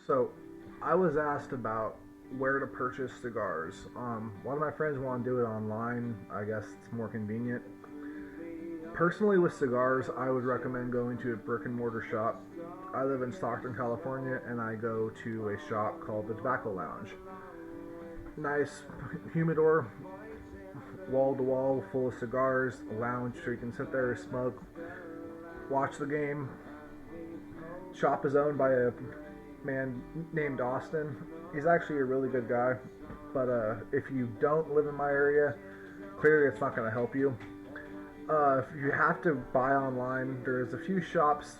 So, I was asked about where to purchase cigars. One of my friends wanted to do it online. I guess it's more convenient. Personally, with cigars, I would recommend going to a brick and mortar shop. I live in Stockton, California, and I go to a shop called the Tobacco Lounge. Nice humidor, wall to wall, full of cigars, a lounge so you can sit there, smoke, watch the game. Shop is owned by a man named Austin. He's actually a really good guy, but if you don't live in my area, clearly it's not going to help you. If you have to buy online, there's a few shops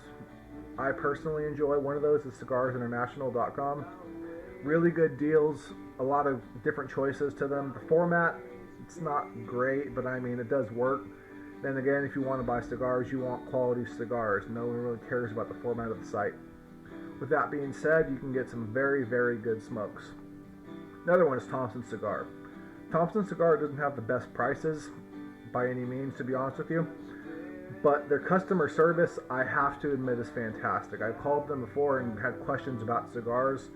I personally enjoy. One of those is cigarsinternational.com. Really good deals, a lot of different choices to them. The format, it's not great, but I mean, it does work. Then again, if you want to buy cigars, you want quality cigars. No one really cares about the format of the site. With that being said, you can get some very, very good smokes. Another one is Thompson Cigar. Thompson Cigar doesn't have the best prices by any means, to be honest with you, but their customer service, I have to admit, is fantastic. I've called them before and had questions about cigars.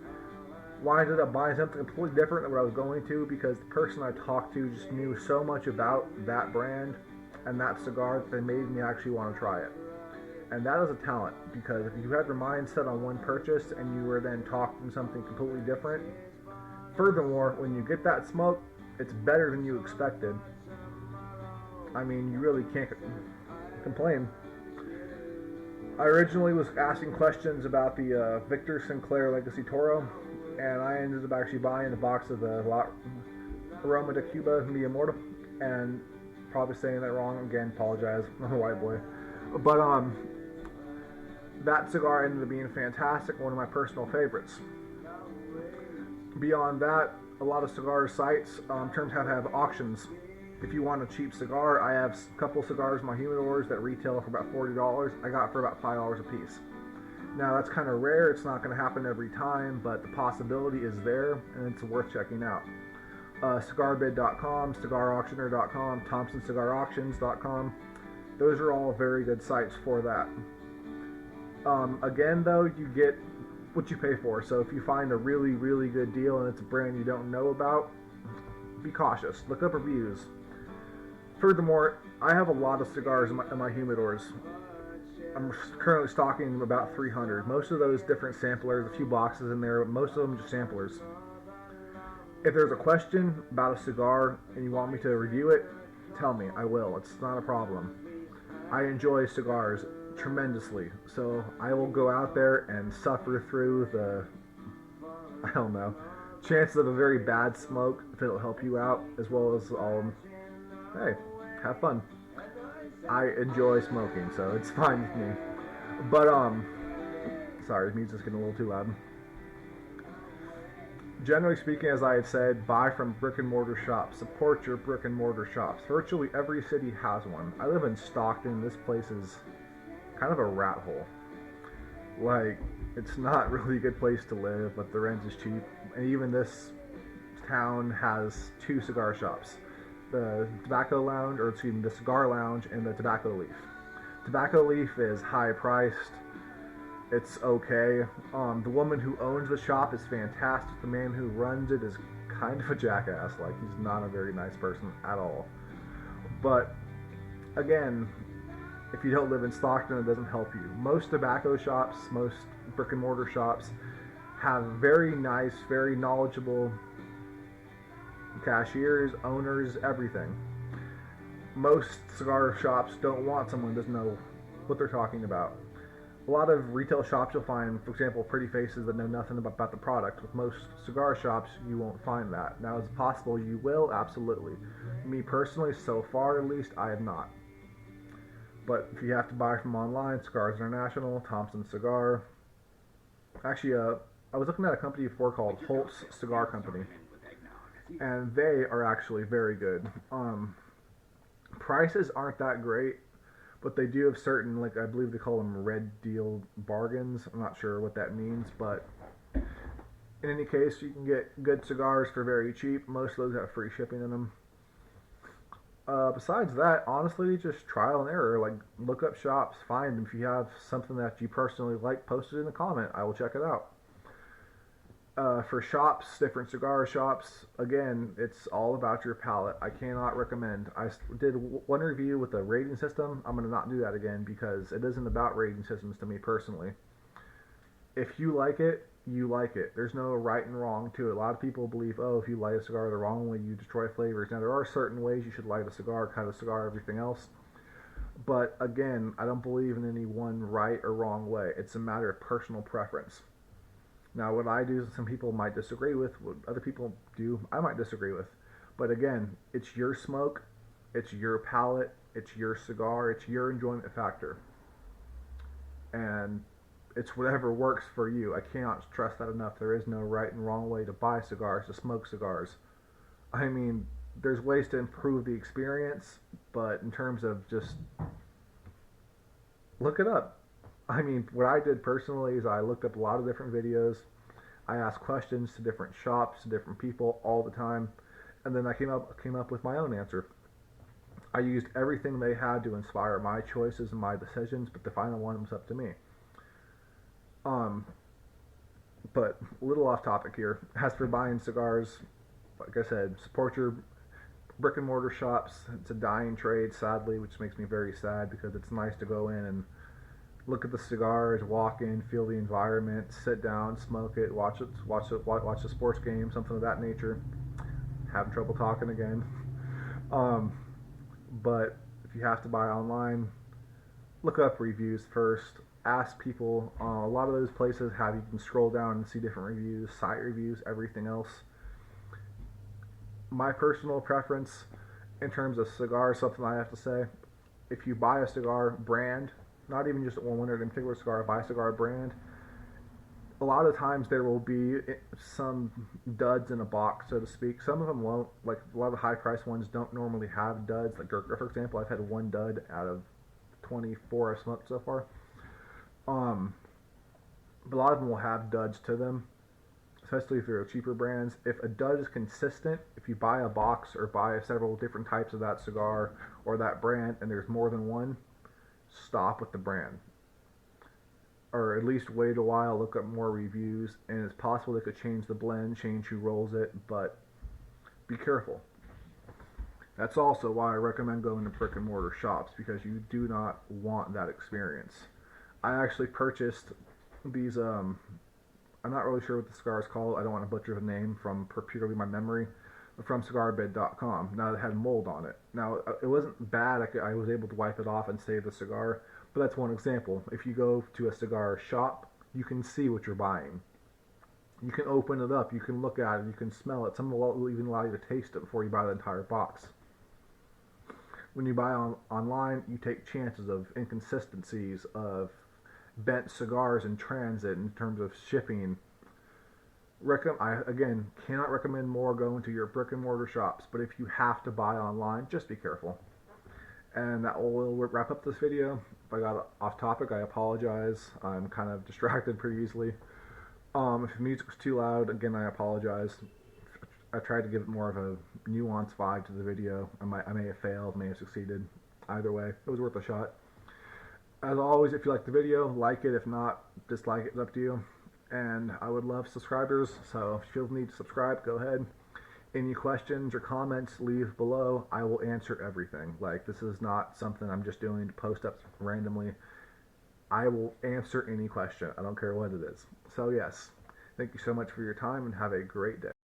Why I ended up buying something completely different than what I was going to, because the person I talked to just knew so much about that brand and that cigar that they made me actually want to try it. And that is a talent, because if you had your mind set on one purchase and you were then talking something completely different, furthermore, when you get that smoke, it's better than you expected. I mean, you really can't complain. I originally was asking questions about the Victor Sinclair Legacy Toro, and I ended up actually buying a box of the Aroma de Cuba Mia Morta, and probably saying that wrong again, apologize, I'm a white boy. But that cigar ended up being fantastic, one of my personal favorites. Beyond that, a lot of cigar sites terms have auctions. If you want a cheap cigar, I have a couple cigars in my humidors that retail for about $40. I got for about $5 a piece. Now that's kind of rare, it's not going to happen every time, but the possibility is there, and it's worth checking out. Cigarbid.com, cigarauctioneer.com, thompsoncigarauctions.com. Those are all very good sites for that. Again, though, you get what you pay for. So if you find a really, really good deal and it's a brand you don't know about, be cautious. Look up reviews. Furthermore, I have a lot of cigars in my humidors. I'm currently stocking about 300. Most of those different samplers, a few boxes in there, but most of them just samplers. If there's a question about a cigar and you want me to review it, tell me. I will. It's not a problem. I enjoy cigars tremendously, so I will go out there and suffer through the, I don't know, chances of a very bad smoke if it'll help you out, as well as, hey, have fun. I enjoy smoking, so it's fine with me. But, sorry, the music's getting a little too loud. Generally speaking, as I had said, buy from brick and mortar shops. Support your brick and mortar shops. Virtually every city has one. I live in Stockton. This place is kind of a rat hole. Like, it's not really a good place to live, but the rent is cheap. And even this town has 2 cigar shops. The Tobacco Lounge, or excuse me, the Cigar Lounge and the Tobacco Leaf. Tobacco Leaf is high priced. It's okay. The woman who owns the shop is fantastic. The man who runs it is kind of a jackass. Like, he's not a very nice person at all. But, again, if you don't live in Stockton, it doesn't help you. Most tobacco shops, most brick and mortar shops have very nice, very knowledgeable cashiers, owners, everything. Most cigar shops don't want someone who doesn't know what they're talking about. A lot of retail shops you'll find, for example, pretty faces that know nothing about the product. With most cigar shops, you won't find that. Now, is it possible you will? Absolutely. Me personally, so far at least, I have not. But if you have to buy from online, Cigars International, Thompson Cigar. Actually, I was looking at a company before called Holt's Cigar Company, and they are actually very good. Prices aren't that great, but they do have certain, like, I believe they call them red deal bargains. I'm not sure what that means, but in any case, you can get good cigars for very cheap. Most of those have free shipping in them. Besides that, honestly, just trial and error. Like, look up shops, find them. If you have something that you personally like, post it in the comment. I will check it out. For shops, different cigar shops, again, it's all about your palate. I cannot recommend. Did one review with a rating system. I'm going to not do that again because it isn't about rating systems to me personally. If you like it, you like it. There's no right and wrong to it. A lot of people believe, oh, if you light a cigar the wrong way, you destroy flavors. Now, there are certain ways you should light a cigar, cut a cigar, everything else. But again, I don't believe in any one right or wrong way. It's a matter of personal preference. Now, what I do, some people might disagree with. What other people do, I might disagree with. But again, it's your smoke, it's your palate, it's your cigar, it's your enjoyment factor. And it's whatever works for you. I cannot stress that enough. There is no right and wrong way to buy cigars, to smoke cigars. I mean, there's ways to improve the experience, but in terms of just look it up. I mean, what I did personally is I looked up a lot of different videos. I asked questions to different shops, to different people all the time, and then I came up with my own answer. I used everything they had to inspire my choices and my decisions, but the final one was up to me. Um, but a little off topic here. As for buying cigars, like I said, support your brick and mortar shops. It's a dying trade, sadly, which makes me very sad because it's nice to go in and look at the cigars, walk in, feel the environment, sit down, smoke it, watch a sports game, something of that nature. Having trouble talking again. Um, but if you have to buy online, look up reviews first. Ask people. A lot of those places have you can scroll down and see different reviews, site reviews, everything else. My personal preference in terms of cigars, something I have to say, if you buy a cigar brand, not even just one in particular cigar, buy a cigar brand, a lot of times there will be some duds in a box, so to speak. Some of them won't. Like a lot of the high price ones don't normally have duds. Like for example, I've had one dud out of 24 I've smoked so far. Um, but a lot of them will have duds to them, especially if they're cheaper brands. If a dud is consistent, if you buy a box or buy several different types of that cigar or that brand and there's more than one, stop with the brand. Or at least wait a while, look up more reviews, and it's possible they could change the blend, change who rolls it, but be careful. That's also why I recommend going to brick and mortar shops, because you do not want that experience. I actually purchased these, I'm not really sure what the cigar is called. I don't want to butcher the name from purely my memory, from cigarbed.com. Now, it had mold on it. Now, it wasn't bad. I was able to wipe it off and save the cigar, but that's one example. If you go to a cigar shop, you can see what you're buying. You can open it up. You can look at it. You can smell it. Some will even allow you to taste it before you buy the entire box. When you buy online, you take chances of inconsistencies, of bent cigars in transit in terms of shipping. I, again, cannot recommend more going to your brick and mortar shops, but if you have to buy online, just be careful. And that will wrap up this video. If I got off topic, I apologize. I'm kind of distracted pretty easily. If the music's too loud, again, I apologize. I tried to give it more of a nuanced vibe to the video. I may have failed, may have succeeded. Either way, it was worth a shot. As always, if you like the video, like it. If not, dislike it. It's up to you. And I would love subscribers, so if you feel the need to subscribe, go ahead. Any questions or comments, leave below. I will answer everything. Like, this is not something I'm just doing to post up randomly. I will answer any question. I don't care what it is. So yes, thank you so much for your time and have a great day.